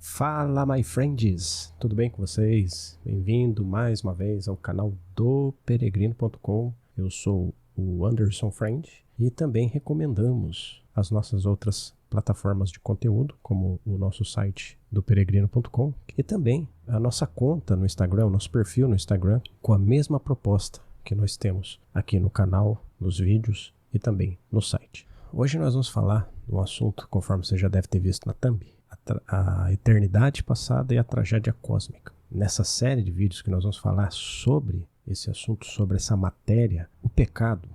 Fala, my friends! Tudo bem com vocês? Bem-vindo mais uma vez ao canal do Peregrino.com. Eu sou o Anderson Friend e também recomendamos as nossas outras plataformas de conteúdo, como o nosso site do Peregrino.com e também a nossa conta no Instagram, o nosso perfil no Instagram, com a mesma proposta que nós temos aqui no canal, nos vídeos e também no site. Hoje nós vamos falar de um assunto, conforme você já deve ter visto na thumb, a eternidade passada e a tragédia cósmica. Nessa série de vídeos que nós vamos falar sobre esse assunto, sobre essa matéria, o pecado,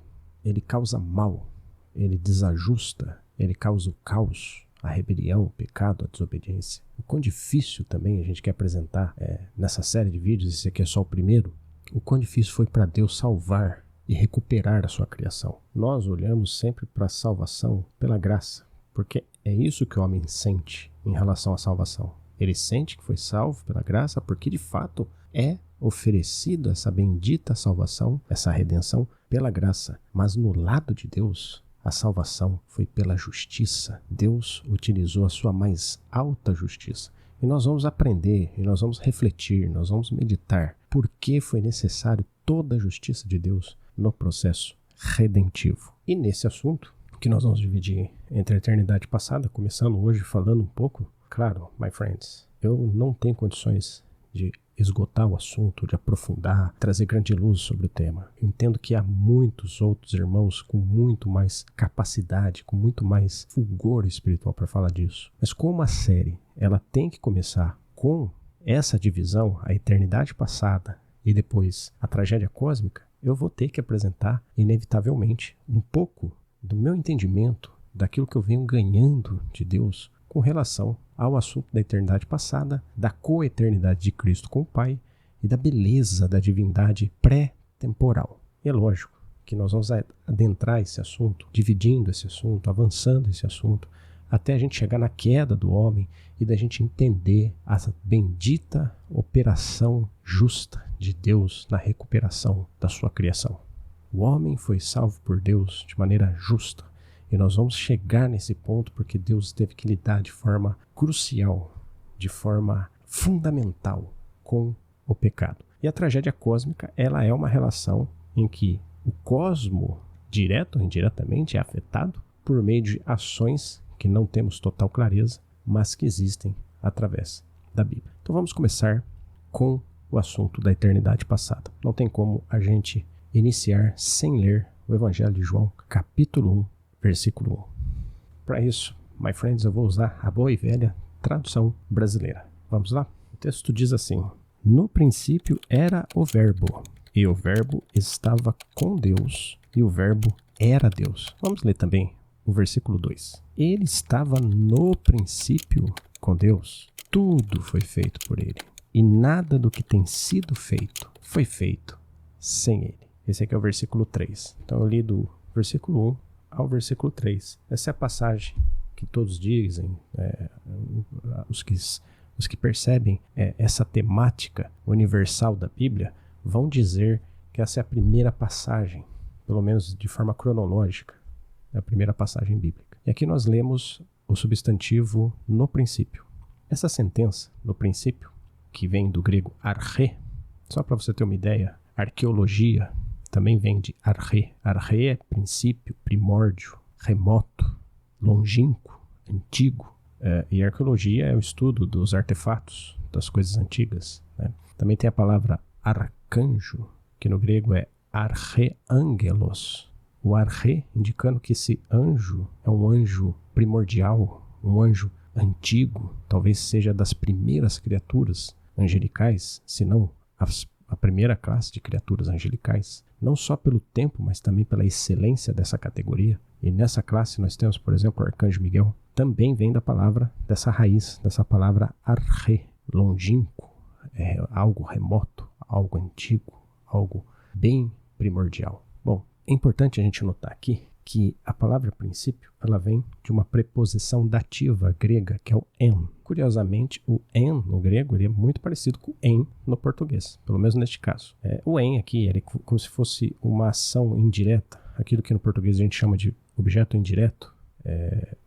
ele causa mal, ele desajusta, ele causa o caos, a rebelião, o pecado, a desobediência. O quão difícil também a gente quer apresentar nessa série de vídeos, esse aqui é só o primeiro, o quão difícil foi para Deus salvar e recuperar a sua criação. Nós olhamos sempre para a salvação pela graça, porque é isso que o homem sente em relação à salvação. Ele sente que foi salvo pela graça porque de fato é oferecido essa bendita salvação, essa redenção pela graça. Mas no lado de Deus, a salvação foi pela justiça. Deus utilizou a sua mais alta justiça. E nós vamos aprender, e nós vamos refletir, nós vamos meditar por que foi necessário toda a justiça de Deus no processo redentivo. E nesse assunto, que nós vamos dividir entre a eternidade passada, começando hoje falando um pouco, claro, my friends, eu não tenho condições de esgotar o assunto, de aprofundar, trazer grande luz sobre o tema. Eu entendo que há muitos outros irmãos com muito mais capacidade, com muito mais fulgor espiritual para falar disso. Mas como a série, ela tem que começar com essa divisão, a eternidade passada e depois a tragédia cósmica, eu vou ter que apresentar, inevitavelmente, um pouco do meu entendimento, daquilo que eu venho ganhando de Deus com relação ao assunto da eternidade passada, da coeternidade de Cristo com o Pai e da beleza da divindade pré-temporal. E é lógico que nós vamos adentrar esse assunto, dividindo esse assunto, avançando esse assunto, até a gente chegar na queda do homem e da gente entender a bendita operação justa de Deus na recuperação da sua criação. O homem foi salvo por Deus de maneira justa. E nós vamos chegar nesse ponto porque Deus teve que lidar de forma crucial, de forma fundamental com o pecado. E a tragédia cósmica, ela é uma relação em que o cosmo, direto ou indiretamente, é afetado por meio de ações que não temos total clareza, mas que existem através da Bíblia. Então vamos começar com o assunto da eternidade passada. Não tem como a gente iniciar sem ler o Evangelho de João, capítulo 1, versículo 1. Para isso, my friends, eu vou usar a boa e velha tradução brasileira. Vamos lá? O texto diz assim: no princípio era o Verbo, e o Verbo estava com Deus, e o Verbo era Deus. Vamos ler também o versículo 2. Ele estava no princípio com Deus. Tudo foi feito por ele, e nada do que tem sido feito foi feito sem ele. Esse aqui é o versículo 3. Então eu li do versículo 1 ao versículo 3. Essa é a passagem que todos dizem, os que percebem essa temática universal da Bíblia, vão dizer que essa é a primeira passagem, pelo menos de forma cronológica, a primeira passagem bíblica. E aqui nós lemos o substantivo no princípio. Essa sentença, no princípio, que vem do grego arche, só para você ter uma ideia, arqueologia também vem de arche. Arche é princípio, primórdio, remoto, longínquo, antigo. E arqueologia é o estudo dos artefatos, das coisas antigas, né? Também tem a palavra arcanjo, que no grego é archeangelos. O arche indicando que esse anjo é um anjo primordial, um anjo antigo, talvez seja das primeiras criaturas angelicais, se não a primeira classe de criaturas angelicais, não só pelo tempo, mas também pela excelência dessa categoria. E nessa classe nós temos, por exemplo, o arcanjo Miguel, também vem da palavra, dessa raiz, dessa palavra arche, longínquo, algo remoto, algo antigo, algo bem primordial. Bom, é importante a gente notar aqui que a palavra princípio, ela vem de uma preposição dativa grega, que é o en. Curiosamente, o en no grego ele é muito parecido com o en no português, pelo menos neste caso. O en aqui ele é como se fosse uma ação indireta, aquilo que no português a gente chama de objeto indireto,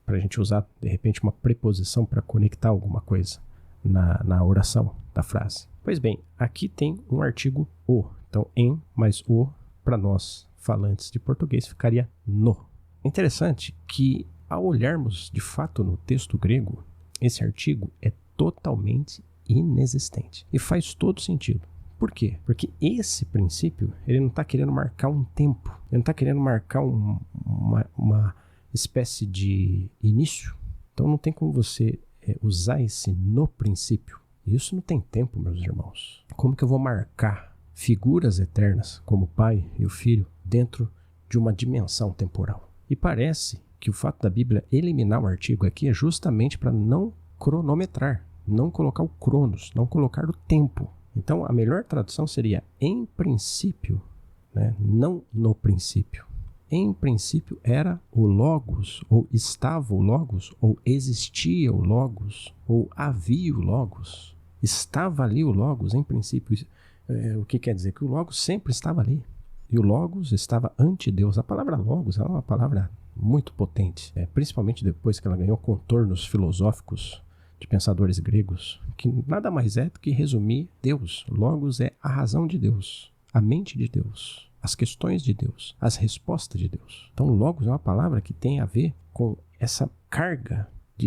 para a gente usar, de repente, uma preposição para conectar alguma coisa. na oração da frase. Pois bem, aqui tem um artigo o. Então, em mais o, para nós falantes de português, ficaria no. Interessante que, ao olharmos de fato no texto grego, esse artigo é totalmente inexistente. E faz todo sentido. Por quê? Porque esse princípio, ele não está querendo marcar um tempo. Ele não está querendo marcar uma espécie de início. Então não tem como você usar esse no princípio. Isso não tem tempo, meus irmãos. Como que eu vou marcar figuras eternas, como o Pai e o Filho, dentro de uma dimensão temporal? E parece que o fato da Bíblia eliminar o artigo aqui é justamente para não cronometrar, não colocar o cronos, não colocar o tempo. Então, a melhor tradução seria em princípio, né? Não no princípio. Em princípio era o Logos, ou estava o Logos, ou existia o Logos, ou havia o Logos. Estava ali o Logos em princípio. O que quer dizer? Que o Logos sempre estava ali. E o Logos estava ante Deus. A palavra Logos é uma palavra muito potente, principalmente depois que ela ganhou contornos filosóficos de pensadores gregos, que nada mais é do que resumir Deus. Logos é a razão de Deus, a mente de Deus, as questões de Deus, as respostas de Deus. Então, Logos é uma palavra que tem a ver com essa carga de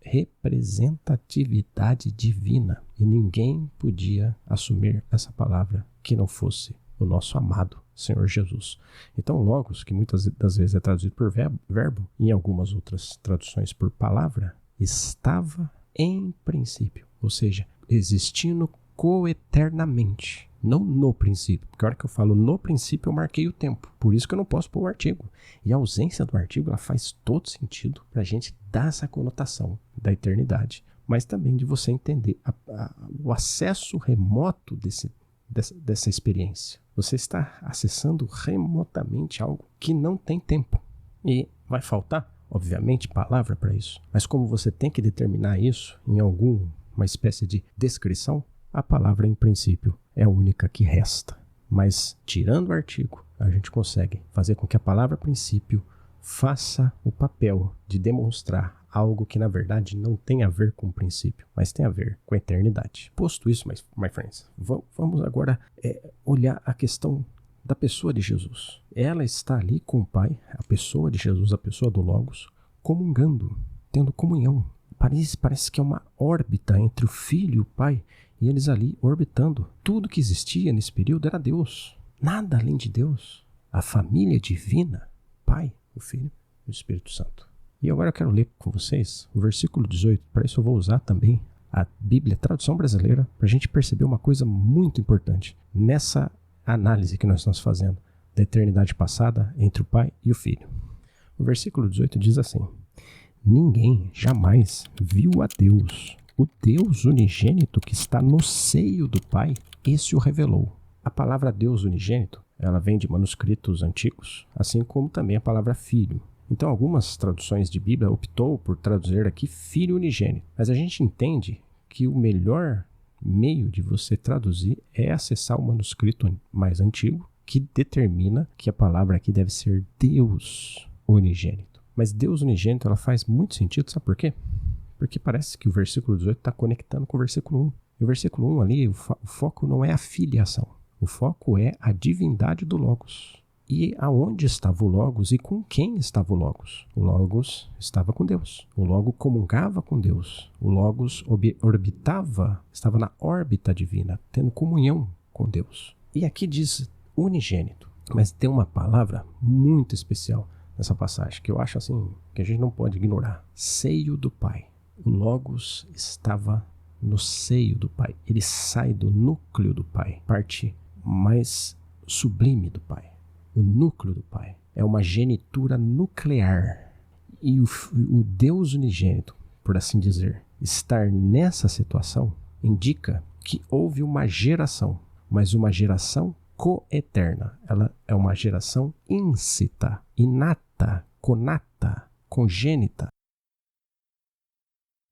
representatividade divina. E ninguém podia assumir essa palavra que não fosse o nosso amado Senhor Jesus. Então, Logos, que muitas das vezes é traduzido por verbo, em algumas outras traduções por palavra, estava em princípio, ou seja, existindo coeternamente, não no princípio, porque a hora que eu falo no princípio eu marquei o tempo, por isso que eu não posso pôr o artigo, e a ausência do artigo ela faz todo sentido para a gente dar essa conotação da eternidade, mas também de você entender o acesso remoto dessa experiência. Você está acessando remotamente algo que não tem tempo, e vai faltar obviamente, palavra para isso. Mas como você tem que determinar isso em alguma espécie de descrição, a palavra, em princípio, é a única que resta. Mas, tirando o artigo, a gente consegue fazer com que a palavra princípio faça o papel de demonstrar algo que, na verdade, não tem a ver com o princípio, mas tem a ver com a eternidade. Posto isso, my friends, vamos agora olhar a questão da pessoa de Jesus. Ela está ali com o Pai, a pessoa de Jesus, a pessoa do Logos, comungando, tendo comunhão. Parece que é uma órbita entre o Filho e o Pai, e eles ali orbitando. Tudo que existia nesse período era Deus, nada além de Deus. A família divina, Pai, o Filho e o Espírito Santo. E agora eu quero ler com vocês o versículo 18, para isso eu vou usar também a Bíblia, tradução brasileira, para a gente perceber uma coisa muito importante nessa análise que nós estamos fazendo da eternidade passada entre o Pai e o Filho. O versículo 18 diz assim: ninguém jamais viu a Deus. O Deus unigênito que está no seio do Pai, esse o revelou. A palavra Deus unigênito, ela vem de manuscritos antigos, assim como também a palavra filho. Então, algumas traduções de Bíblia optou por traduzir aqui filho unigênito. Mas a gente entende que o melhor meio de você traduzir é acessar o manuscrito mais antigo, que determina que a palavra aqui deve ser Deus unigênito. Mas Deus unigênito, ela faz muito sentido, sabe por quê? Porque parece que o versículo 18 está conectando com o versículo 1. E o versículo 1 ali, o foco não é a filiação. O foco é a divindade do Logos. E aonde estava o Logos e com quem estava o Logos? O Logos estava com Deus. O Logos comungava com Deus. O Logos orbitava, estava na órbita divina, tendo comunhão com Deus. E aqui diz unigênito. Mas tem uma palavra muito especial nessa passagem, que eu acho assim, que a gente não pode ignorar. Seio do Pai. O Logos estava no seio do Pai. Ele sai do núcleo do Pai. Parte mais sublime do Pai. O núcleo do Pai. É uma genitura nuclear. E o Deus unigênito, por assim dizer, estar nessa situação indica que houve uma geração, mas uma geração coeterna. Ela é uma geração íncita, inata, conata, congênita.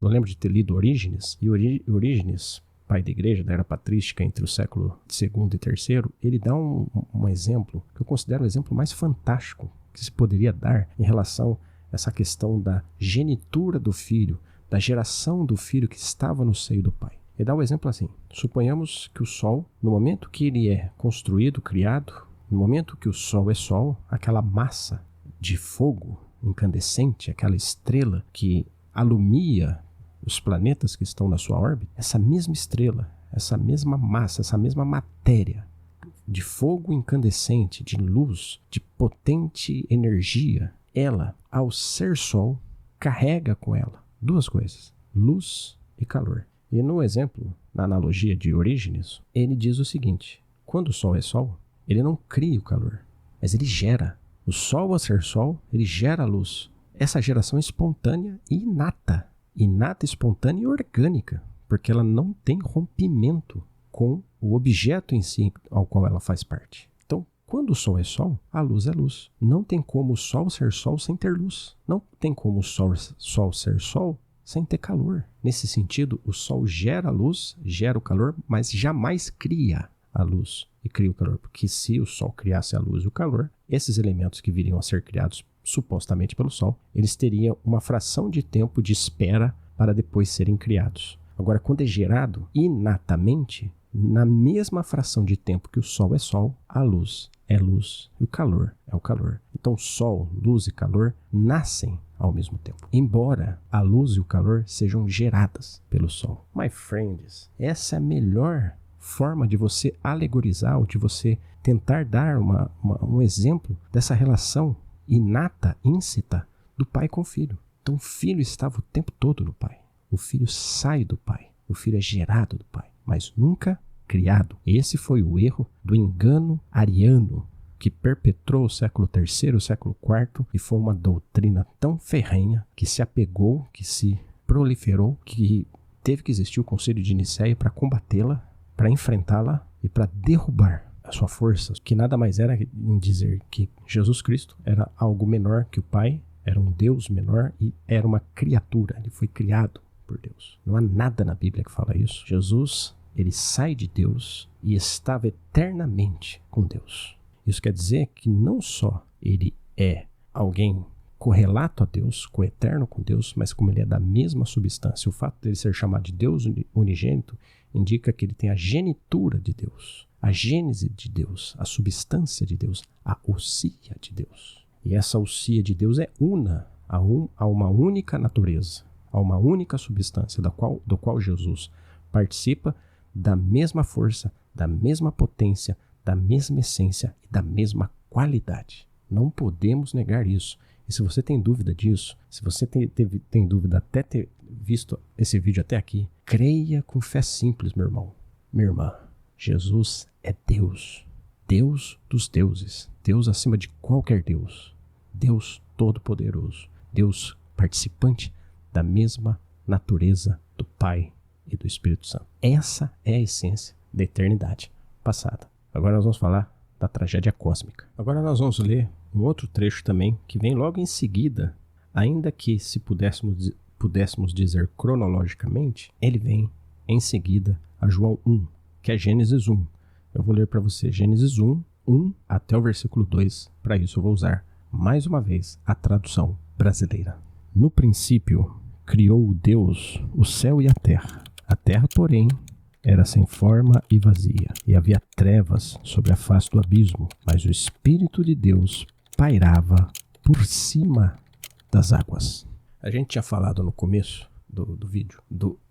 Eu lembro de ter lido Orígenes, e Orígenes, pai da igreja, da era patrística entre o século II e III, ele dá um exemplo que eu considero o exemplo mais fantástico que se poderia dar em relação a essa questão da genitura do filho, da geração do filho que estava no seio do pai. Ele dá um exemplo assim. Suponhamos que o sol, no momento que ele é construído, criado, no momento que o sol é sol, aquela massa de fogo incandescente, aquela estrela que alumia os planetas que estão na sua órbita, essa mesma estrela, essa mesma massa, essa mesma matéria de fogo incandescente, de luz, de potente energia, ela, ao ser sol, carrega com ela duas coisas, luz e calor. E no exemplo, na analogia de Orígenes, ele diz o seguinte: quando o sol é sol, ele não cria o calor, mas ele gera. O sol, ao ser sol, ele gera a luz. Essa geração é espontânea e inata, espontânea e orgânica, porque ela não tem rompimento com o objeto em si ao qual ela faz parte. Então, quando o sol é sol, a luz é luz. Não tem como o sol ser sol sem ter luz. Não tem como o sol ser sol sem ter calor. Nesse sentido, o sol gera a luz, gera o calor, mas jamais cria a luz e cria o calor. Porque se o sol criasse a luz e o calor, esses elementos que viriam a ser criados supostamente pelo sol, eles teriam uma fração de tempo de espera para depois serem criados. Agora, quando é gerado inatamente, na mesma fração de tempo que o sol é sol, a luz é luz e o calor é o calor. Então, sol, luz e calor nascem ao mesmo tempo, embora a luz e o calor sejam geradas pelo sol. My friends, essa é a melhor forma de você alegorizar ou de você tentar dar um exemplo dessa relação inata, íncita do pai com o filho. Então, o filho estava o tempo todo no pai. O filho sai do pai. O filho é gerado do pai, mas nunca criado. Esse foi o erro do engano ariano que perpetrou o século III, o século IV, e foi uma doutrina tão ferrenha que se apegou, que se proliferou, que teve que existir o Concílio de Nicéia para combatê-la, para enfrentá-la e para derrubar a sua força, que nada mais era em dizer que Jesus Cristo era algo menor que o Pai, era um Deus menor e era uma criatura, ele foi criado por Deus. Não há nada na Bíblia que fala isso. Jesus, ele sai de Deus e estava eternamente com Deus. Isso quer dizer que não só ele é alguém correlato a Deus, coeterno com Deus, mas como ele é da mesma substância. O fato de ele ser chamado de Deus unigênito indica que ele tem a genitura de Deus, a gênese de Deus, a substância de Deus, a ousia de Deus. E essa ousia de Deus é una a uma única natureza, a uma única substância do qual Jesus participa da mesma força, da mesma potência, da mesma essência e da mesma qualidade. Não podemos negar isso. E se você tem dúvida disso, se você tem dúvida até ter visto esse vídeo até aqui, creia com fé simples, meu irmão, minha irmã. Jesus é Deus, Deus dos deuses, Deus acima de qualquer Deus, Deus todo-poderoso, Deus participante da mesma natureza do Pai e do Espírito Santo. Essa é a essência da eternidade passada. Agora nós vamos falar da tragédia cósmica. Agora nós vamos ler um outro trecho também, que vem logo em seguida, ainda que se pudéssemos dizer cronologicamente, ele vem em seguida a João 1, que é Gênesis 1. Eu vou ler para você Gênesis 1 até o versículo 2. Para isso eu vou usar, mais uma vez, a tradução brasileira. No princípio, criou Deus o céu e a terra. A terra, porém, era sem forma e vazia, e havia trevas sobre a face do abismo, mas o Espírito de Deus pairava por cima das águas. A gente tinha falado no começo do vídeo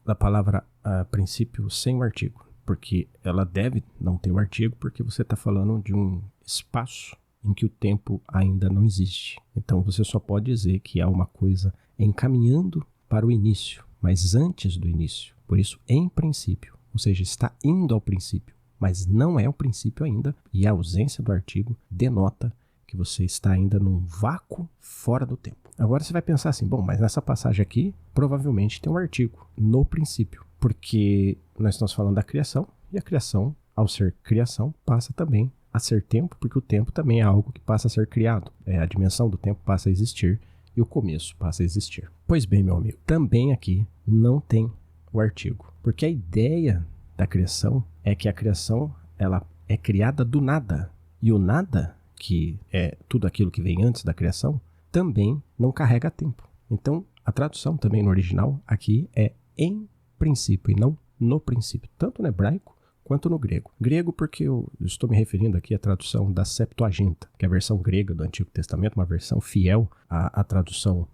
da palavra a princípio sem o artigo, porque ela deve não ter o artigo, porque você está falando de um espaço em que o tempo ainda não existe. Então você só pode dizer que há uma coisa encaminhando para o início, mas antes do início. Por isso, em princípio, ou seja, está indo ao princípio, mas não é o princípio ainda, e a ausência do artigo denota que você está ainda num vácuo fora do tempo. Agora você vai pensar assim, bom, mas nessa passagem aqui, provavelmente tem um artigo, no princípio, porque nós estamos falando da criação, e a criação, ao ser criação, passa também a ser tempo, porque o tempo também é algo que passa a ser criado. A dimensão do tempo passa a existir, e o começo passa a existir. Pois bem, meu amigo, também aqui não tem o artigo, porque a ideia da criação é que a criação ela é criada do nada, e o nada, que é tudo aquilo que vem antes da criação, também não carrega tempo. Então, A tradução também no original aqui é em princípio e não no princípio, tanto no hebraico quanto no grego. Grego porque eu estou me referindo aqui à tradução da Septuaginta, que é a versão grega do Antigo Testamento, uma versão fiel à tradução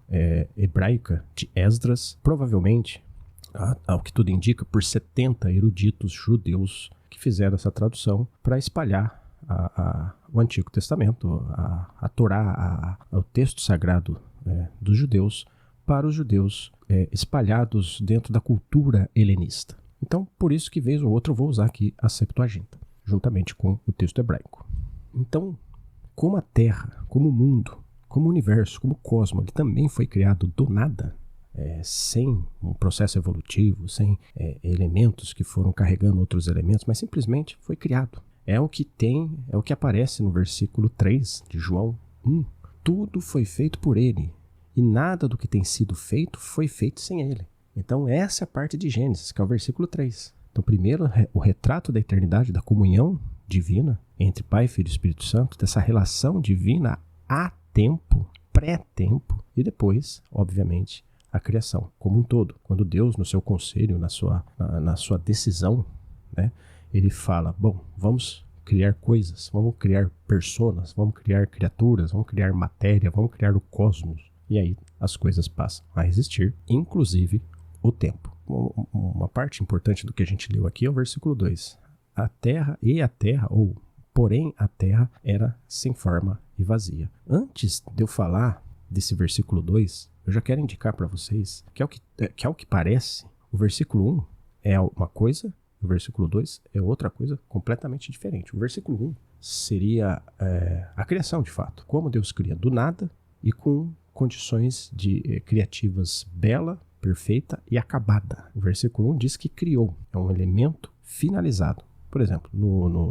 hebraica de Esdras, provavelmente, ao que tudo indica, por 70 eruditos judeus que fizeram essa tradução para espalhar o Antigo Testamento, a Torá, o texto sagrado dos judeus, para os judeus espalhados dentro da cultura helenista. Então, por isso que vez ou outra eu vou usar aqui a Septuaginta, juntamente com o texto hebraico. Então, como a Terra, como o mundo, como o universo, como o cosmos, ele também foi criado do nada, sem um processo evolutivo, sem elementos que foram carregando outros elementos, mas simplesmente foi criado. É o que aparece no versículo 3 de João 1. Tudo foi feito por ele, e nada do que tem sido feito foi feito sem ele. Então essa é a parte de Gênesis, que é o versículo 3. Então primeiro o retrato da eternidade, da comunhão divina entre Pai, Filho e Espírito Santo, dessa relação divina há tempo, pré-tempo, e depois, obviamente, a criação como um todo. Quando Deus, no seu conselho, na sua decisão, né, ele fala, bom, vamos criar coisas, vamos criar personas, vamos criar criaturas, vamos criar matéria, vamos criar o cosmos. E aí as coisas passam a existir, inclusive o tempo. Uma parte importante do que a gente leu aqui é o versículo 2. Porém a terra era sem forma e vazia. Antes de eu falar desse versículo 2, eu já quero indicar para vocês que ao que parece, o versículo 1 é uma coisa, o versículo 2 é outra coisa completamente diferente. O versículo 1 seria a criação de fato. Como Deus cria do nada e com condições criativas bela, perfeita e acabada. O versículo 1 diz que criou. É um elemento finalizado. Por exemplo,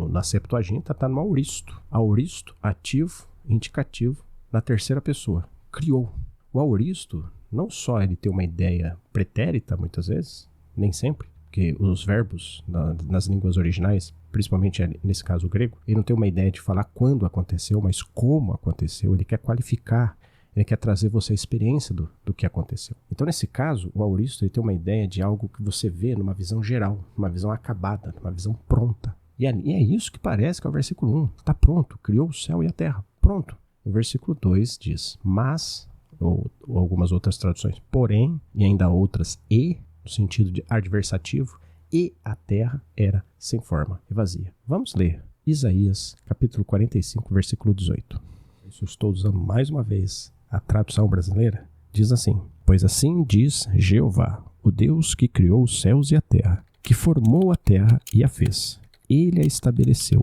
na Septuaginta está no auristo. Auristo, ativo, indicativo, na terceira pessoa. Criou. O auristo, não só ele tem uma ideia pretérita, muitas vezes, nem sempre, porque os verbos nas línguas originais, principalmente nesse caso o grego, ele não tem uma ideia de falar quando aconteceu, mas como aconteceu. Ele quer qualificar, ele quer trazer você a experiência do que aconteceu. Então, nesse caso, o auristo ele tem uma ideia de algo que você vê numa visão geral, numa visão acabada, numa visão pronta. E é isso que parece que é o versículo 1. Está pronto, criou o céu e a terra. Pronto. O versículo 2 diz, mas, ou algumas outras traduções, porém, e ainda outras, no sentido de adversativo, e a terra era sem forma e vazia. Vamos ler Isaías, capítulo 45, versículo 18. Isso eu estou usando mais uma vez a tradução brasileira. Diz assim, pois assim diz Jeová, o Deus que criou os céus e a terra, que formou a terra e a fez. Ele a estabeleceu,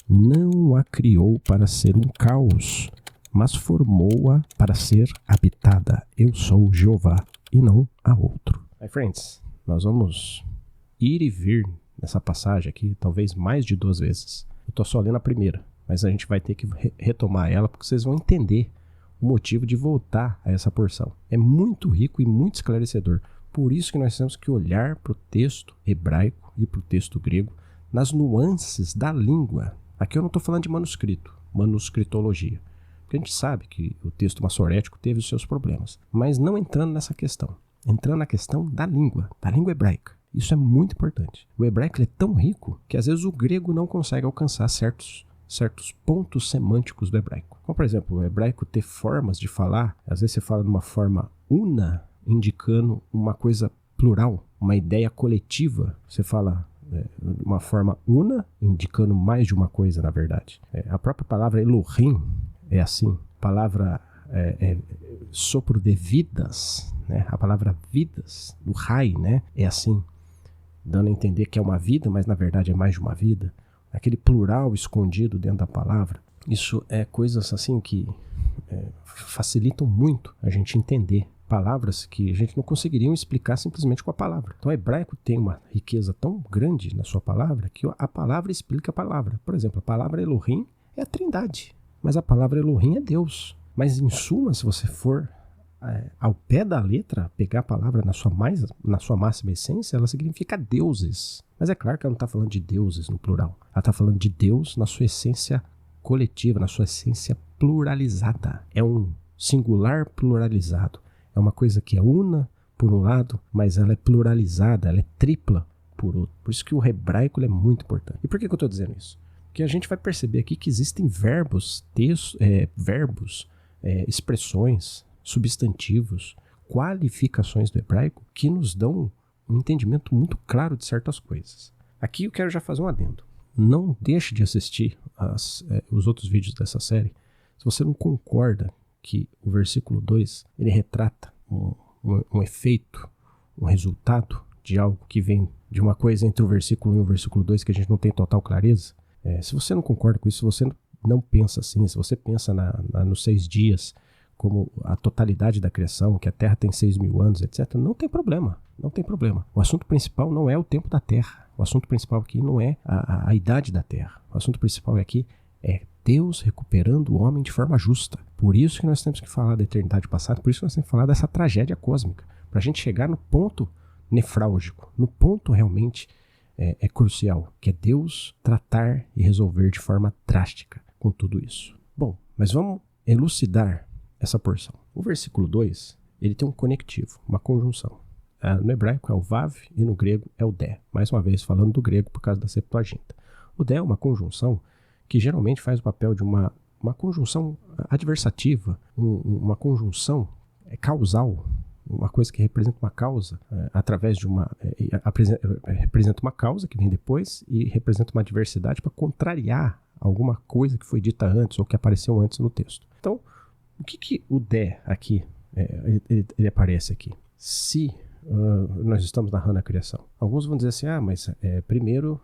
não a criou para ser um caos, mas formou-a para ser habitada. Eu sou Jeová e não há outro. My friends, nós vamos ir e vir nessa passagem aqui, talvez mais de 2 vezes. Eu estou só lendo a primeira, mas a gente vai ter que retomar ela, porque vocês vão entender o motivo de voltar a essa porção. É muito rico e muito esclarecedor. Por isso que nós temos que olhar para o texto hebraico e para o texto grego, nas nuances da língua. Aqui eu não estou falando de manuscritologia, porque a gente sabe que o texto massorético teve os seus problemas, mas não entrando nessa questão, entrando na questão da língua hebraica. Isso é muito importante. O hebraico é tão rico que às vezes o grego não consegue alcançar certos pontos semânticos do hebraico. Como, por exemplo, o hebraico ter formas de falar, às vezes você fala de uma forma una, indicando uma coisa plural, uma ideia coletiva. Você fala uma forma una, indicando mais de uma coisa, na verdade. A própria palavra Elohim é assim. A palavra sopro de vidas, né? A palavra vidas, o Rai, né? É assim, dando a entender que é uma vida, mas na verdade é mais de uma vida. Aquele plural escondido dentro da palavra. Isso é coisas assim que facilitam muito a gente entender palavras que a gente não conseguiria explicar simplesmente com a palavra. Então o hebraico tem uma riqueza tão grande na sua palavra que a palavra explica a palavra. Por exemplo, a palavra Elohim é a Trindade, mas a palavra Elohim é Deus. Mas em suma, se você for ao pé da letra, pegar a palavra na sua máxima essência, ela significa deuses. Mas é claro que ela não está falando de deuses no plural. Ela está falando de Deus na sua essência coletiva, na sua essência pluralizada. É um singular pluralizado. é uma coisa que é una por um lado, mas ela é pluralizada, ela é tripla por outro. Por isso que o hebraico é muito importante. E por que eu estou dizendo isso? Porque a gente vai perceber aqui que existem verbos, expressões, substantivos, qualificações do hebraico que nos dão um entendimento muito claro de certas coisas. Aqui eu quero já fazer um adendo. Não deixe de assistir os outros vídeos dessa série se você não concorda que o versículo 2 ele retrata um efeito, um resultado de algo que vem de uma coisa entre o versículo 1 e o versículo 2 que a gente não tem total clareza. Se você não concorda com isso, se você não pensa assim, se você pensa nos 6 dias como a totalidade da criação, que a Terra tem 6.000 anos, etc., não tem problema, não tem problema. O assunto principal não é o tempo da Terra, o assunto principal aqui não é a idade da Terra, o assunto principal aqui é Deus recuperando o homem de forma justa. Por isso que nós temos que falar da eternidade passada, por isso que nós temos que falar dessa tragédia cósmica, para a gente chegar no ponto nefrálgico, no ponto realmente crucial, que é Deus tratar e resolver de forma drástica com tudo isso. Bom, mas vamos elucidar essa porção. O versículo 2, ele tem um conectivo, uma conjunção. No hebraico é o vav e no grego é o dé. Mais uma vez falando do grego por causa da Septuaginta. O dé é uma conjunção que geralmente faz o papel de uma conjunção adversativa, uma conjunção causal, uma coisa que representa uma causa através de representa uma causa que vem depois e representa uma adversidade para contrariar alguma coisa que foi dita antes ou que apareceu antes no texto. Então, o que o dé aqui, ele aparece aqui? Se nós estamos narrando a criação. Alguns vão dizer assim, mas primeiro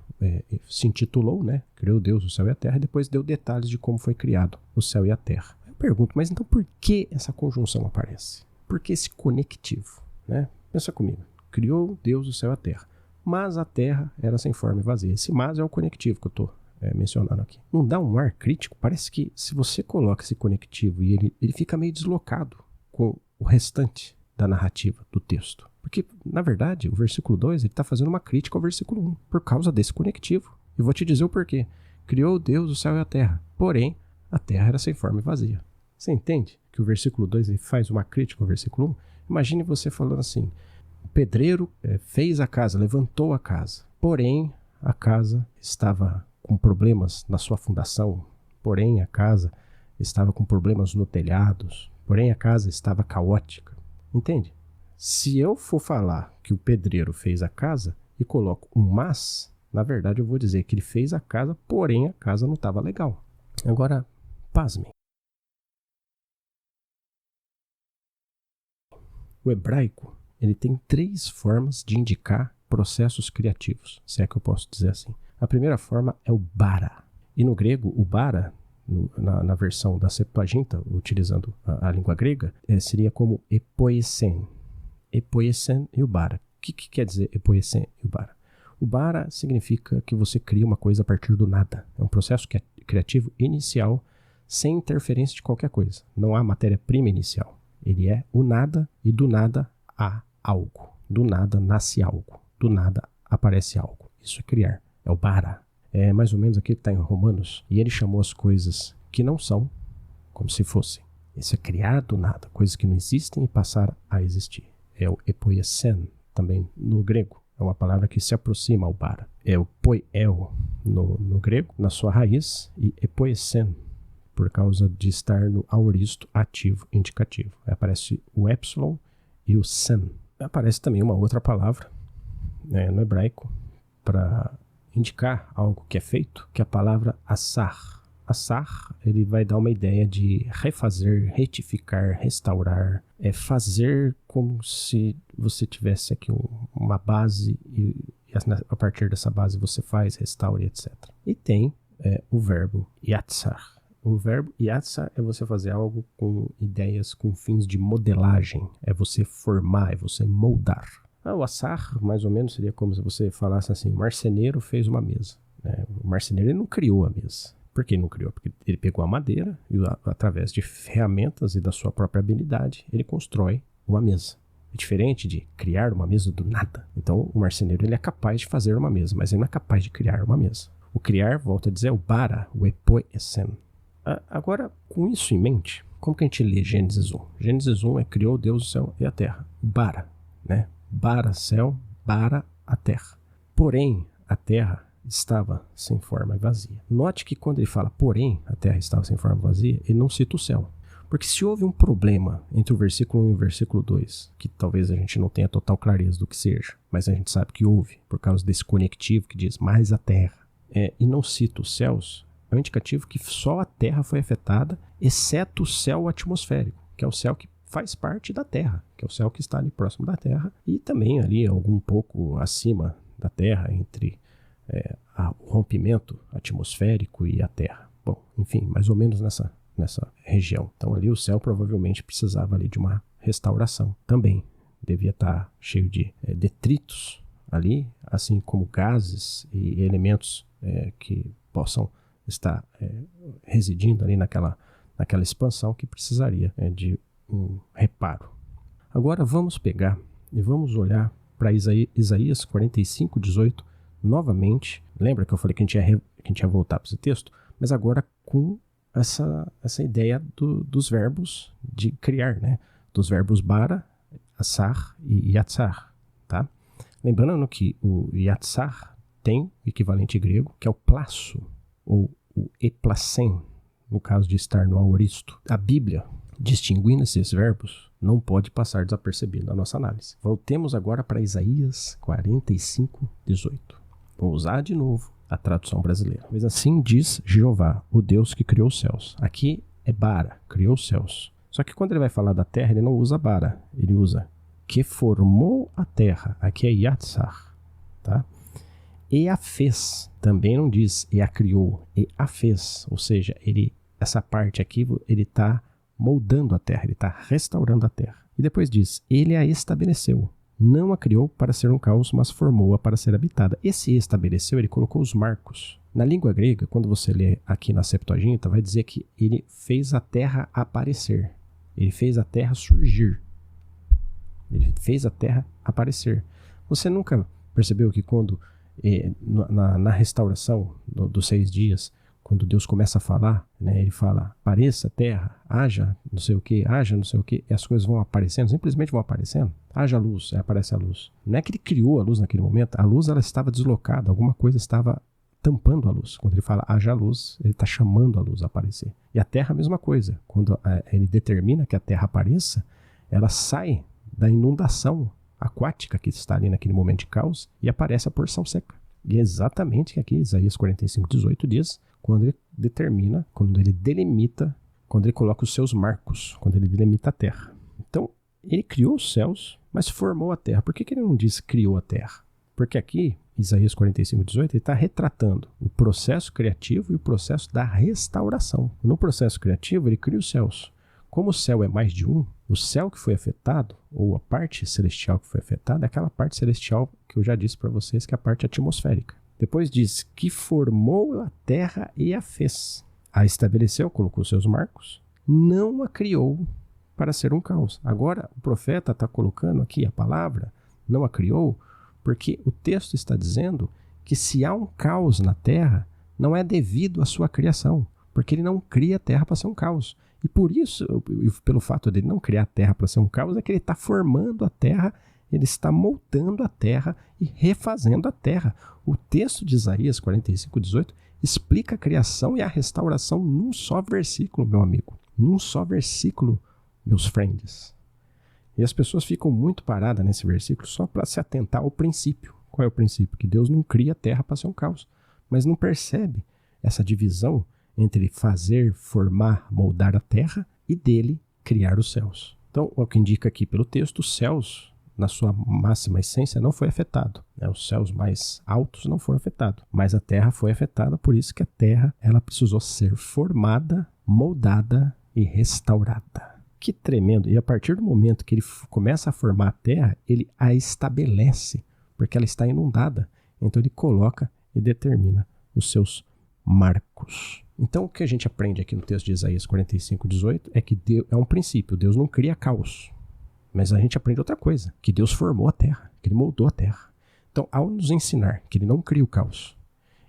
se intitulou, né? Criou Deus o céu e a terra, e depois deu detalhes de como foi criado o céu e a terra. Eu pergunto, mas então por que essa conjunção aparece? Por que esse conectivo? Né? Pensa comigo. Criou Deus o céu e a terra, mas a terra era sem forma e vazia. Esse mas é o conectivo que eu estou mencionando aqui. Não dá um ar crítico? Parece que se você coloca esse conectivo e ele fica meio deslocado com o restante da narrativa do texto. Porque, na verdade, o versículo 2 está fazendo uma crítica ao versículo 1 por causa desse conectivo. E vou te dizer o porquê. Criou Deus o céu e a terra, porém a terra era sem forma e vazia. Você entende que o versículo 2 ele faz uma crítica ao versículo 1? Imagine você falando assim, o pedreiro fez a casa, levantou a casa, porém a casa estava com problemas na sua fundação, porém a casa estava com problemas no telhados, porém a casa estava caótica. Entende? Se eu for falar que o pedreiro fez a casa e coloco um mas, na verdade eu vou dizer que ele fez a casa, porém a casa não estava legal. Agora, pasmem. O hebraico, ele tem 3 formas de indicar processos criativos, se é que eu posso dizer assim. A primeira forma é o bara. E no grego, o bara, na versão da Septuaginta, utilizando a língua grega, seria como epoiesen. Epoiesen e o bara. O que quer dizer epoiesen e o bara? O bara significa que você cria uma coisa a partir do nada. É um processo criativo inicial, sem interferência de qualquer coisa. Não há matéria-prima inicial. Ele é o nada e do nada há algo. Do nada nasce algo. Do nada aparece algo. Isso é criar. É o bara. É mais ou menos aquilo que está em Romanos. E ele chamou as coisas que não são como se fossem. Isso é criar do nada. Coisas que não existem e passar a existir. É o epoiesen, também no grego. É uma palavra que se aproxima ao bara. É o poiel no grego, na sua raiz, e epoiesen, por causa de estar no aoristo ativo indicativo. Aí aparece o epsilon e o sen. Aparece também uma outra palavra no hebraico para indicar algo que é feito, que é a palavra assar. Assar, ele vai dar uma ideia de refazer, retificar, restaurar, fazer como se você tivesse aqui uma base e a partir dessa base você faz, restaura, etc. E tem o verbo yatsar. O verbo yatsar é você fazer algo com ideias, com fins de modelagem, é você formar, é você moldar. O assar, mais ou menos, seria como se você falasse assim, o marceneiro fez uma mesa. O marceneiro ele não criou a mesa. Por que não criou? Porque ele pegou a madeira e através de ferramentas e da sua própria habilidade, ele constrói uma mesa. É diferente de criar uma mesa do nada. Então, o marceneiro ele é capaz de fazer uma mesa, mas ele não é capaz de criar uma mesa. O criar, volto a dizer, é o bara, o epoiesen. Agora, com isso em mente, Como que a gente lê Gênesis 1? Gênesis 1 criou Deus o céu e a terra. Bara, né? Bara céu, bara a terra. Porém, a terra estava sem forma e vazia. Note que quando ele fala porém, a terra estava sem forma e vazia, ele não cita o céu. Porque se houve um problema entre o versículo 1 e o versículo 2, que talvez a gente não tenha total clareza do que seja, mas a gente sabe que houve, por causa desse conectivo que diz mais a terra, e não cita os céus, é um indicativo que só a terra foi afetada, exceto o céu atmosférico, que é o céu que faz parte da terra, que é o céu que está ali próximo da terra, e também ali algum pouco acima da terra, entre o rompimento atmosférico e a terra. Bom, enfim, mais ou menos nessa região. Então ali o céu provavelmente precisava ali de uma restauração também. Devia estar cheio de detritos ali, assim como gases e elementos que possam estar residindo ali naquela expansão que precisaria de um reparo. Agora vamos pegar e vamos olhar para Isaías 45, 18 novamente. Lembra que eu falei que a gente ia voltar para esse texto? Mas agora com essa ideia dos verbos de criar, né? Dos verbos bara, assar e yatsar, tá? Lembrando que o yatsar tem o equivalente grego, que é o plaço, ou o eplacem, no caso de estar no aoristo. A Bíblia, distinguindo esses verbos, não pode passar desapercebido na nossa análise. Voltemos agora para Isaías 45, 18. Vou usar de novo a tradução brasileira. Mas assim diz Jeová, o Deus que criou os céus. Aqui é bara, criou os céus. Só que quando ele vai falar da terra, ele não usa bara, ele usa que formou a terra. Aqui é yatsar, tá? E a fez, também não diz e a criou, e a fez. Ou seja, essa parte aqui, ele está moldando a terra, ele está restaurando a terra. E depois diz, ele a estabeleceu. Não a criou para ser um caos, mas formou-a para ser habitada. Esse estabeleceu, ele colocou os marcos. Na língua grega, quando você lê aqui na Septuaginta, vai dizer que ele fez a terra aparecer. Ele fez a terra surgir. Ele fez a terra aparecer. Você nunca percebeu que quando, na restauração dos 6 dias, quando Deus começa a falar, né, ele fala, apareça a terra, haja não sei o que, e as coisas vão aparecendo, simplesmente vão aparecendo. Haja luz, aparece a luz. Não é que ele criou a luz naquele momento, a luz ela estava deslocada, alguma coisa estava tampando a luz. Quando ele fala haja luz, ele está chamando a luz a aparecer. E a terra a mesma coisa. Quando ele determina que a terra apareça, ela sai da inundação aquática que está ali naquele momento de caos e aparece a porção seca. E é exatamente o que aqui Isaías 45, 18 diz, quando ele determina, quando ele delimita, quando ele coloca os seus marcos, quando ele delimita a terra. Então, ele criou os céus, mas formou a terra. Por que ele não diz criou a terra? Porque aqui, Isaías 45, 18, ele está retratando o processo criativo e o processo da restauração. No processo criativo, ele cria os céus. Como o céu é mais de um, o céu que foi afetado, ou a parte celestial que foi afetada, é aquela parte celestial que eu já disse para vocês, que é a parte atmosférica. Depois diz que formou a terra e a fez. A estabeleceu, colocou seus marcos, não a criou para ser um caos. Agora, o profeta está colocando aqui a palavra, não a criou, porque o texto está dizendo que se há um caos na terra, não é devido à sua criação, porque ele não cria a terra para ser um caos. E por isso, pelo fato de ele não criar a terra para ser um caos, é que ele está formando a terra, ele está moldando a terra e refazendo a terra. O texto de Isaías 45, 18 explica a criação e a restauração num só versículo, meu amigo. Num só versículo, meus friends. E as pessoas ficam muito paradas nesse versículo só para se atentar ao princípio. Qual é o princípio? Que Deus não cria a terra para ser um caos. Mas não percebe essa divisão entre fazer, formar, moldar a terra e dele criar os céus. Então, o que indica aqui pelo texto, os céus, na sua máxima essência, não foi afetado. Os céus mais altos não foram afetados, mas a terra foi afetada, por isso que a terra ela precisou ser formada, moldada e restaurada. Que tremendo! E a partir do momento que ele começa a formar a terra, ele a estabelece, porque ela está inundada. Então ele coloca e determina os seus marcos. Então o que a gente aprende aqui no texto de Isaías 45, 18 é que Deus, é um princípio, Deus não cria caos. Mas a gente aprende outra coisa, que Deus formou a terra, que ele moldou a terra. Então ao nos ensinar que ele não cria o caos,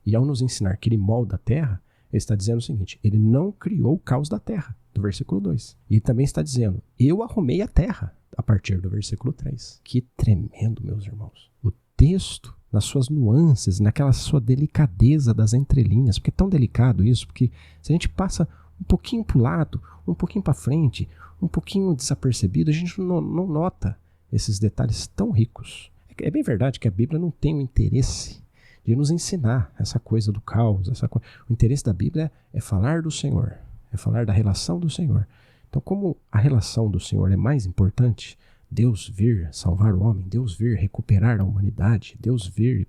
e ao nos ensinar que ele molda a terra, Ele está dizendo o seguinte, ele não criou o caos da terra, do versículo 2. E também está dizendo, eu arrumei a terra, a partir do versículo 3. Que tremendo, meus irmãos. O texto, nas suas nuances, naquela sua delicadeza das entrelinhas, porque é tão delicado isso, porque se a gente passa um pouquinho para o lado, um pouquinho para frente, um pouquinho desapercebido, a gente não nota esses detalhes tão ricos. É bem verdade que a Bíblia não tem o interesse de nos ensinar essa coisa do caos. O interesse da Bíblia é falar do Senhor, é falar da relação do Senhor. Então, como a relação do Senhor é mais importante, Deus vir salvar o homem, Deus vir recuperar a humanidade, Deus vir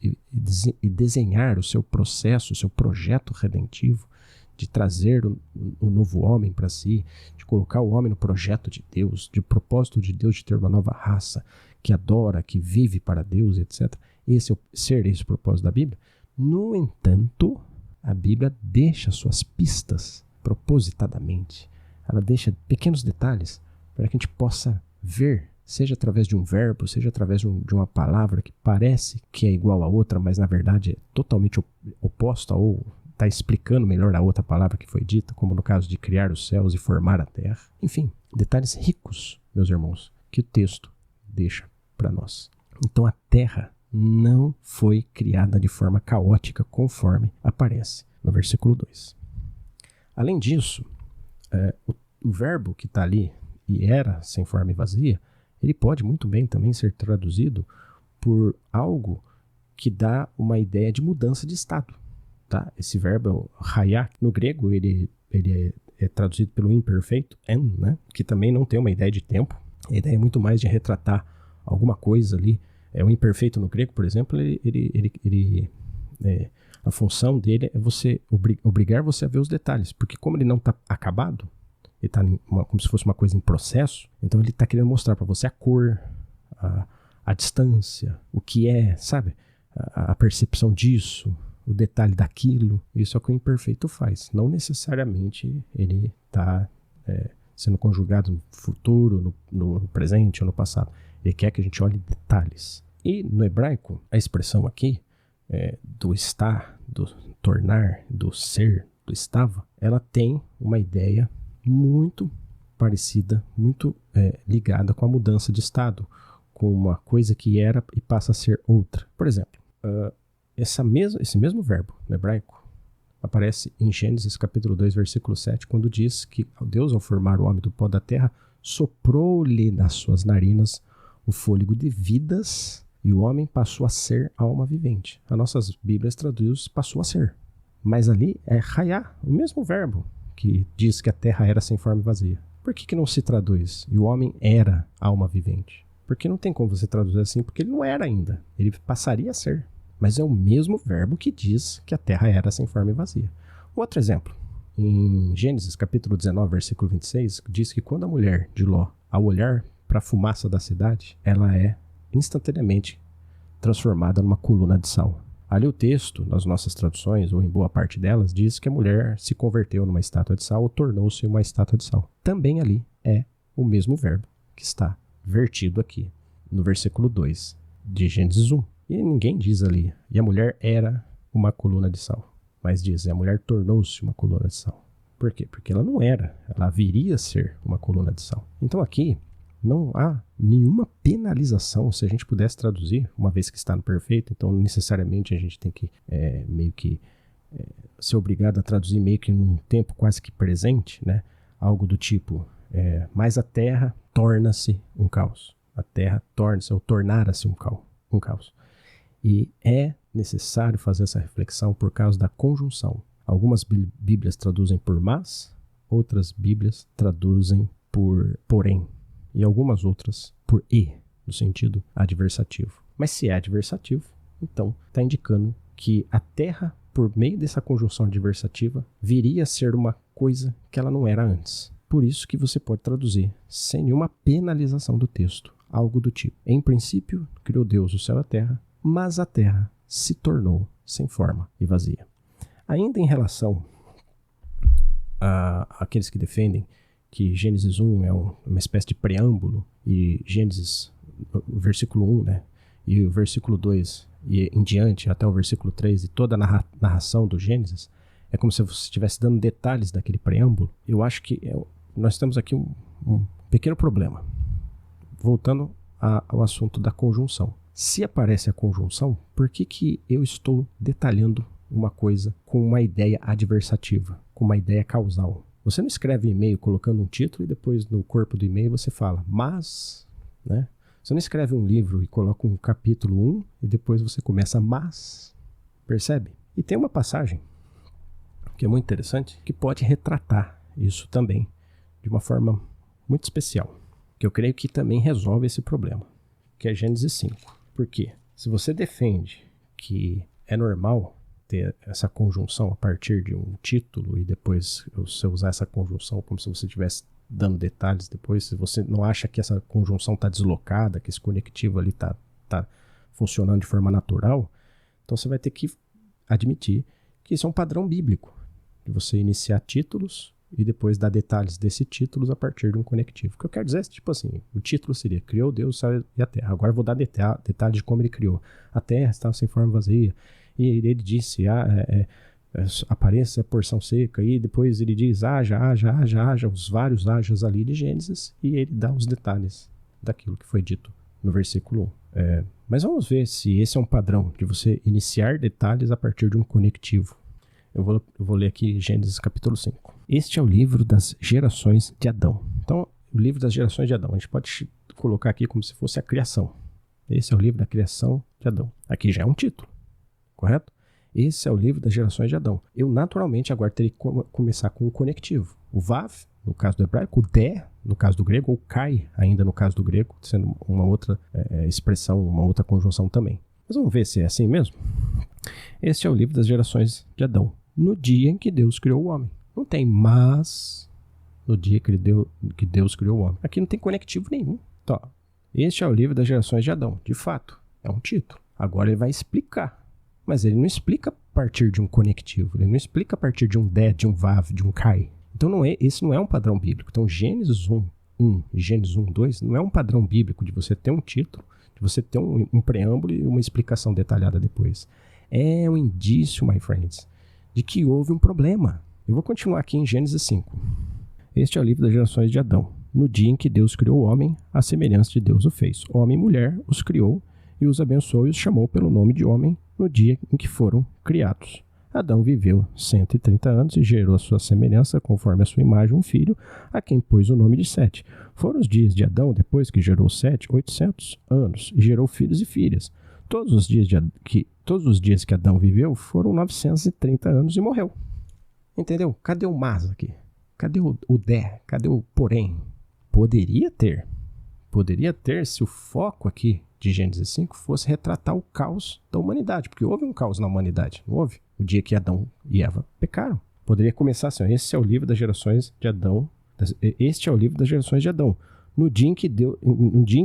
e desenhar o seu processo, o seu projeto redentivo, de trazer o novo homem para si, de colocar o homem no projeto de Deus, de propósito de Deus de ter uma nova raça, que adora, que vive para Deus, etc. Esse o propósito da Bíblia. No entanto, a Bíblia deixa suas pistas propositadamente. Ela deixa pequenos detalhes para que a gente possa ver, seja através de um verbo, seja através de uma palavra que parece que é igual a outra, mas na verdade é totalmente oposta ou está explicando melhor a outra palavra que foi dita, como no caso de criar os céus e formar a terra. Enfim, detalhes ricos, meus irmãos, que o texto deixa para nós. Então a terra não foi criada de forma caótica, conforme aparece no versículo 2. Além disso, o verbo que está ali, e era sem forma e vazia, ele pode muito bem também ser traduzido por algo que dá uma ideia de mudança de estado. Tá? Esse verbo, raiar, no grego, ele é traduzido pelo imperfeito, en, né? Que também não tem uma ideia de tempo. A ideia é muito mais de retratar alguma coisa ali. O imperfeito no grego, por exemplo, a função dele é você obrigar você a ver os detalhes, porque como ele não está acabado, ele está como se fosse uma coisa em processo, então ele está querendo mostrar para você a cor, a distância, o que é, sabe? A percepção disso, o detalhe daquilo. Isso é o que o imperfeito faz. Não necessariamente ele está sendo conjugado no futuro, no presente ou no passado. Ele quer que a gente olhe detalhes. E no hebraico, a expressão aqui do estar, do tornar, do ser, do estava, ela tem uma ideia muito parecida, muito ligada com a mudança de estado, com uma coisa que era e passa a ser outra. Por exemplo, esse mesmo verbo no hebraico aparece em Gênesis capítulo 2, versículo 7, quando diz que Deus, ao formar o homem do pó da terra, soprou-lhe nas suas narinas o fôlego de vidas e o homem passou a ser alma vivente. As nossas Bíblias traduzem passou a ser. Mas ali é raiá, o mesmo verbo que diz que a terra era sem forma e vazia. Por que não se traduz? E o homem era alma vivente. Porque não tem como você traduzir assim, porque ele não era ainda. Ele passaria a ser. Mas é o mesmo verbo que diz que a terra era sem forma e vazia. Um outro exemplo. Em Gênesis capítulo 19, versículo 26, diz que quando a mulher de Ló, ao olhar para a fumaça da cidade, ela é instantaneamente transformada numa coluna de sal. Ali o texto, nas nossas traduções, ou em boa parte delas, diz que a mulher se converteu numa estátua de sal ou tornou-se uma estátua de sal. Também ali é o mesmo verbo que está vertido aqui, no versículo 2 de Gênesis 1. E ninguém diz ali, e a mulher era uma coluna de sal. Mas diz, e a mulher tornou-se uma coluna de sal. Por quê? Porque ela não era, ela viria a ser uma coluna de sal. Então aqui não há nenhuma penalização, se a gente pudesse traduzir, uma vez que está no perfeito, então necessariamente a gente tem que ser obrigado a traduzir meio que num tempo quase que presente, né? Algo do tipo, mas a terra torna-se um caos. A terra torna-se ou tornara-se um caos. E é necessário fazer essa reflexão por causa da conjunção. Algumas Bíblias traduzem por mas, outras Bíblias traduzem por porém, e algumas outras por e, no sentido adversativo. Mas se é adversativo, então está indicando que a terra, por meio dessa conjunção adversativa, viria a ser uma coisa que ela não era antes. Por isso que você pode traduzir, sem nenhuma penalização do texto, algo do tipo: em princípio, criou Deus o céu e a terra, mas a terra se tornou sem forma e vazia. Ainda em relação àqueles que defendem que Gênesis 1 é uma espécie de preâmbulo, e Gênesis, o versículo 1, né, e o versículo 2 e em diante até o versículo 3, e toda a narração do Gênesis É como se você estivesse dando detalhes daquele preâmbulo. Eu acho que nós temos aqui um pequeno problema. Voltando ao assunto da conjunção. Se aparece a conjunção, por que eu estou detalhando uma coisa com uma ideia adversativa, com uma ideia causal? Você não escreve e-mail colocando um título e depois no corpo do e-mail você fala, mas, né? Você não escreve um livro e coloca um capítulo 1 e depois você começa, mas, percebe? E tem uma passagem que é muito interessante, que pode retratar isso também de uma forma muito especial, que eu creio que também resolve esse problema, que é Gênesis 5. Por quê? Se você defende que é normal ter essa conjunção a partir de um título e depois você usar essa conjunção como se você estivesse dando detalhes depois, se você não acha que essa conjunção está deslocada, que esse conectivo ali está funcionando de forma natural, então você vai ter que admitir que isso é um padrão bíblico, de você iniciar títulos e depois dar detalhes desses títulos a partir de um conectivo. O que eu quero dizer é, tipo assim, o título seria, criou Deus o céu e a terra. Agora eu vou dar detalhes de como ele criou. A terra estava sem forma vazia, e ele disse, apareça a porção seca, e depois ele diz, haja, os vários hajas ali de Gênesis, e ele dá os detalhes daquilo que foi dito no versículo 1. Mas vamos ver se esse é um padrão de você iniciar detalhes a partir de um conectivo. Eu vou ler aqui Gênesis capítulo 5. Este é o livro das gerações de Adão. Então, o livro das gerações de Adão, a gente pode colocar aqui como se fosse a criação. Esse é o livro da criação de Adão. Aqui já é um título, correto? Esse é o livro das gerações de Adão. Eu, naturalmente, agora teria que começar com um conectivo. O Vav, no caso do hebraico, o De, no caso do grego, ou Kai, ainda no caso do grego, sendo uma outra expressão, uma outra conjunção também. Mas vamos ver se é assim mesmo. Este é o livro das gerações de Adão. No dia em que Deus criou o homem. Não tem mas no dia que Deus criou o homem. Aqui não tem conectivo nenhum. Então, este é o livro das gerações de Adão. De fato, é um título. Agora ele vai explicar. Mas ele não explica a partir de um conectivo. Ele não explica a partir de um De, de um Vav, de um Kai. Então esse não é um padrão bíblico. Então Gênesis 1 e Gênesis 1:2 não é um padrão bíblico de você ter um título, de você ter um preâmbulo e uma explicação detalhada depois. É um indício, my friends, de que houve um problema. Eu vou continuar aqui em Gênesis 5. Este é o livro das gerações de Adão. No dia em que Deus criou o homem, a semelhança de Deus o fez. Homem e mulher os criou e os abençoou e os chamou pelo nome de homem no dia em que foram criados. Adão viveu 130 anos e gerou a sua semelhança, conforme a sua imagem, um filho, a quem pôs o nome de Sete. Foram os dias de Adão, depois que gerou Sete, 800 anos, e gerou filhos e filhas. Todos os dias que Adão viveu foram 930 anos e morreu. Entendeu? Cadê o mas aqui? Cadê o de? Cadê o porém? Poderia ter se o foco aqui de Gênesis 5 fosse retratar o caos da humanidade, porque houve um caos na humanidade, não houve? O dia que Adão e Eva pecaram. Poderia começar assim, esse é o livro das gerações de Adão. Este é o livro das gerações de Adão. No dia em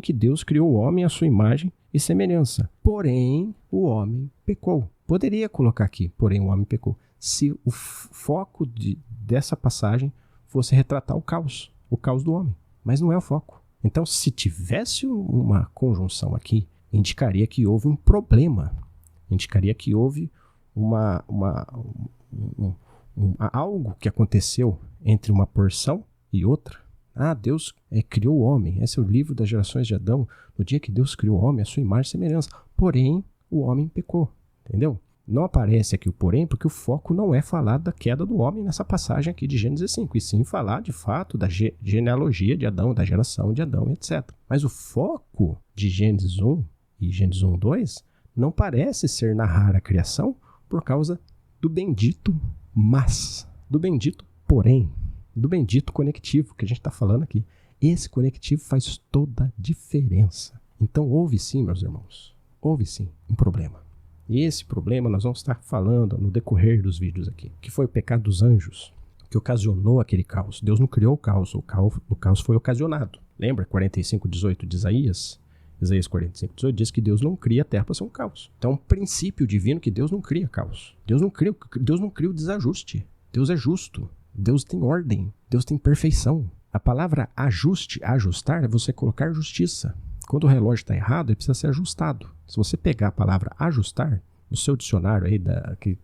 que Deus criou o homem à sua imagem e semelhança. Porém, o homem pecou. Poderia colocar aqui, porém o homem pecou, se o foco dessa passagem fosse retratar o caos do homem. Mas não é o foco. Então, se tivesse uma conjunção aqui, indicaria que houve um problema. Indicaria que houve algo que aconteceu entre uma porção e outra. Deus criou o homem. Esse é o livro das gerações de Adão. No dia que Deus criou o homem, a sua imagem e semelhança. Porém, o homem pecou. Entendeu? Não aparece aqui o porém, porque o foco não é falar da queda do homem nessa passagem aqui de Gênesis 5, e sim falar, de fato, da genealogia de Adão, da geração de Adão, etc. Mas o foco de Gênesis 1 e Gênesis 1:2 não parece ser narrar a criação por causa do bendito mas, do bendito porém, do bendito conectivo que a gente está falando aqui. Esse conectivo faz toda a diferença. Então houve sim, meus irmãos, houve sim um problema. E esse problema nós vamos estar falando no decorrer dos vídeos aqui, que foi o pecado dos anjos, que ocasionou aquele caos. Deus não criou o caos foi ocasionado. Lembra 45:18 de Isaías? Isaías 45:18 diz que Deus não cria a terra para ser um caos. Então é um princípio divino que Deus não cria caos. Deus não cria o desajuste. Deus é justo. Deus tem ordem. Deus tem perfeição. A palavra ajustar, é você colocar justiça. Quando o relógio está errado, ele precisa ser ajustado. Se você pegar a palavra ajustar, no seu dicionário aí,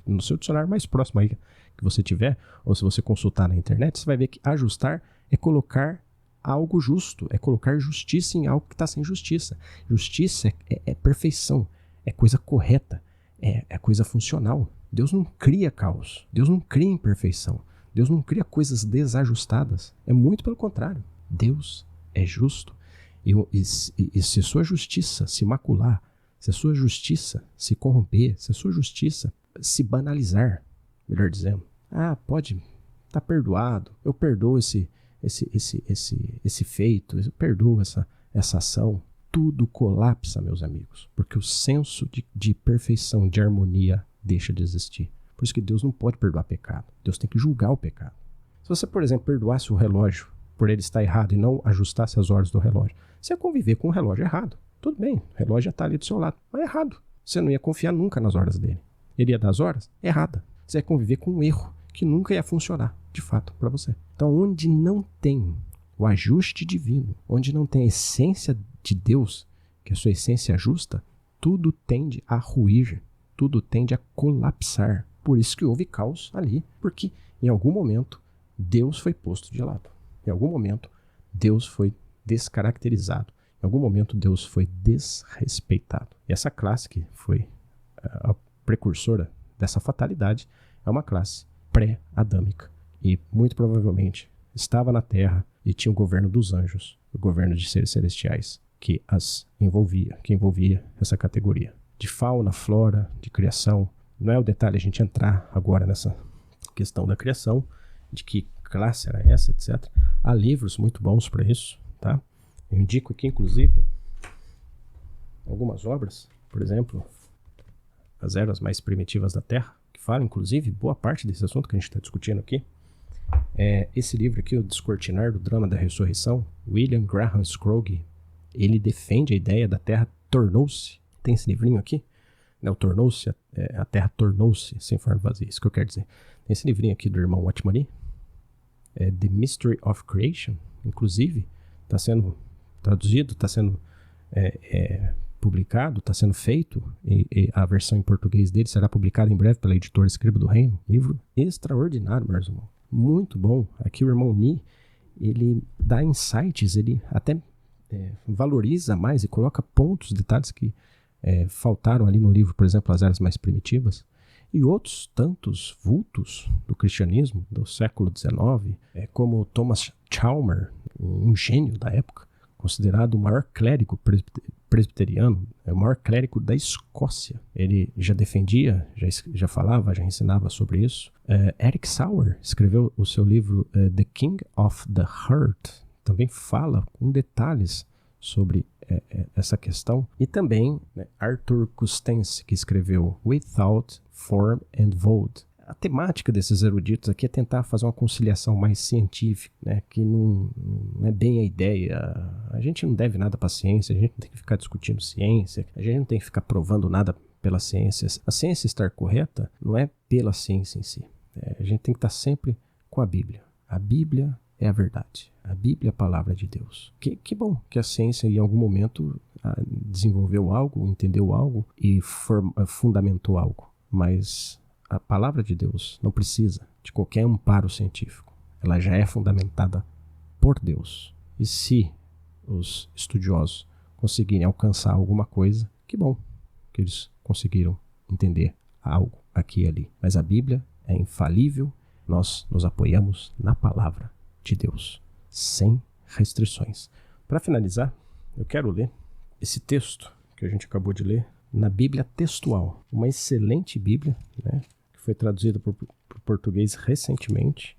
no seu dicionário mais próximo aí, que que você tiver, ou se você consultar na internet, você vai ver que ajustar é colocar algo justo, é colocar justiça em algo que está sem justiça. Justiça é perfeição, é coisa correta, é coisa funcional. Deus não cria caos, Deus não cria imperfeição, Deus não cria coisas desajustadas. É muito pelo contrário. Deus é justo. E se sua justiça se macular, se a sua justiça se corromper, se a sua justiça se banalizar, melhor dizendo, pode estar perdoado, eu perdoo esse feito, eu perdoo essa ação, tudo colapsa, meus amigos, porque o senso de perfeição, de harmonia deixa de existir. Por isso que Deus não pode perdoar pecado, Deus tem que julgar o pecado. Se você, por exemplo, perdoasse o relógio por ele estar errado e não ajustasse as horas do relógio, você ia conviver com um relógio errado. Tudo bem, o relógio já está ali do seu lado, mas é errado. Você não ia confiar nunca nas horas dele. Ele ia dar as horas errada. Você ia conviver com um erro que nunca ia funcionar, de fato, para você. Então, onde não tem o ajuste divino, onde não tem a essência de Deus, que é a sua essência justa, tudo tende a ruir, tudo tende a colapsar. Por isso que houve caos ali, porque em algum momento Deus foi posto de lado. Em algum momento Deus foi descaracterizado. Em algum momento Deus foi desrespeitado. E essa classe que foi a precursora dessa fatalidade é uma classe pré-adâmica. E muito provavelmente estava na Terra e tinha o governo dos anjos, o governo de seres celestiais, que as envolvia, que envolvia essa categoria. De fauna, flora, de criação. Não é o detalhe a gente entrar agora nessa questão da criação, de que classe era essa, etc. Há livros muito bons para isso, tá? Eu indico aqui, inclusive, algumas obras, por exemplo, As Eras Mais Primitivas da Terra, que fala, inclusive, boa parte desse assunto que a gente está discutindo aqui. Esse livro aqui, O Descortinar do Drama da Ressurreição, William Graham Scroggie, ele defende a ideia da Terra tornou-se. Tem esse livrinho aqui? Não, tornou-se, a Terra tornou-se sem forma vazia, isso que eu quero dizer. Tem esse livrinho aqui do irmão Watchman Nee, The Mystery of Creation, inclusive, está sendo traduzido, está sendo publicado, está sendo feito, e a versão em português dele será publicada em breve pela editora Escriba do Reino. Livro extraordinário, meus irmãos. Muito bom. Aqui o irmão Nee, ele dá insights, ele até valoriza mais e coloca pontos, detalhes que faltaram ali no livro, por exemplo, As Eras Mais Primitivas, e outros tantos vultos do cristianismo do século XIX, como Thomas Chalmers, um gênio da época, considerado o maior clérigo presbiteriano, o maior clérigo da Escócia. Ele já defendia, já falava, já ensinava sobre isso. Eric Sauer escreveu o seu livro The King of the Heart, também fala com detalhes sobre essa questão. E também Arthur Costense, que escreveu Without Form and Void. A temática desses eruditos aqui é tentar fazer uma conciliação mais científica, né, que não é bem a ideia. A gente não deve nada para a ciência, a gente não tem que ficar discutindo ciência, a gente não tem que ficar provando nada pela ciência. A ciência estar correta não é pela ciência em si. A gente tem que estar sempre com a Bíblia. A Bíblia é a verdade. A Bíblia é a palavra de Deus. Que bom que a ciência em algum momento desenvolveu algo, entendeu algo e fundamentou algo. Mas a palavra de Deus não precisa de qualquer amparo científico. Ela já é fundamentada por Deus. E se os estudiosos conseguirem alcançar alguma coisa, que bom que eles conseguiram entender algo aqui e ali. Mas a Bíblia é infalível. Nós nos apoiamos na palavra de Deus, sem restrições. Para finalizar, eu quero ler esse texto que a gente acabou de ler na Bíblia Textual, uma excelente Bíblia, né, que foi traduzida para o português recentemente,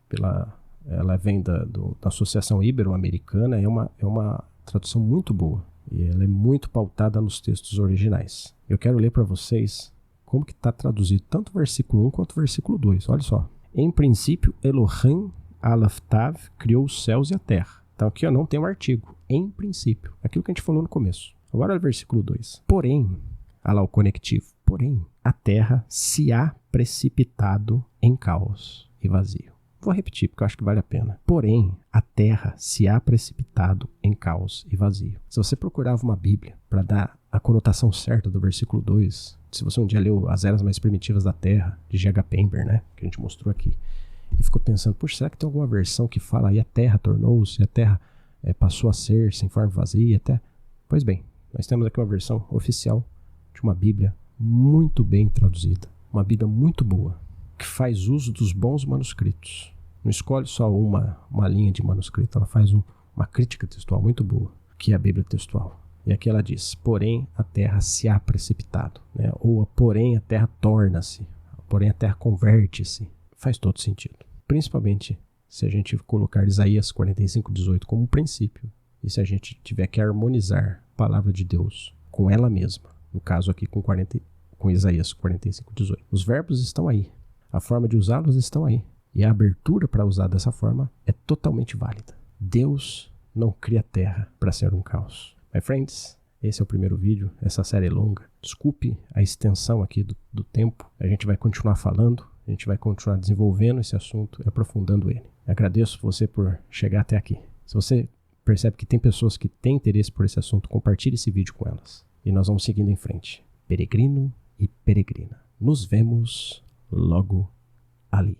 ela vem da Associação Ibero-Americana, é uma tradução muito boa, e ela é muito pautada nos textos originais. Eu quero ler para vocês como que está traduzido tanto o versículo 1 quanto o versículo 2, olha só. Em princípio, Elohim Alaftav criou os céus e a terra. Então aqui eu não tenho um artigo. Em princípio. Aquilo que a gente falou no começo. Agora é o versículo 2. Porém, olha lá o conectivo. Porém, a terra se há precipitado em caos e vazio. Vou repetir porque eu acho que vale a pena. Porém, a terra se há precipitado em caos e vazio. Se você procurava uma Bíblia para dar a conotação certa do versículo 2. Se você um dia leu As Eras Mais Primitivas da Terra, de G.H. Pember, né, que a gente mostrou aqui, e ficou pensando, puxa, será que tem alguma versão que fala e a terra tornou-se, a terra passou a ser sem forma vazia, até? Pois bem, nós temos aqui uma versão oficial de uma Bíblia muito bem traduzida, uma Bíblia muito boa, que faz uso dos bons manuscritos. Não escolhe só uma linha de manuscrito, ela faz uma crítica textual muito boa, que é a Bíblia textual. E aqui ela diz, porém a terra se há precipitado, né? Ou porém a terra torna-se, porém a terra converte-se. Faz todo sentido. Principalmente se a gente colocar Isaías 45:18 como um princípio, e se a gente tiver que harmonizar a palavra de Deus com ela mesma, no caso aqui com Isaías 45:18. Os verbos estão aí, a forma de usá-los estão aí, e a abertura para usar dessa forma é totalmente válida. Deus não cria terra para ser um caos. My friends, esse é o primeiro vídeo, essa série é longa. Desculpe a extensão aqui do tempo, a gente vai continuar falando, a gente vai continuar desenvolvendo esse assunto e aprofundando ele. Agradeço você por chegar até aqui. Se você percebe que tem pessoas que têm interesse por esse assunto, compartilhe esse vídeo com elas. E nós vamos seguindo em frente. Peregrino e peregrina. Nos vemos logo ali.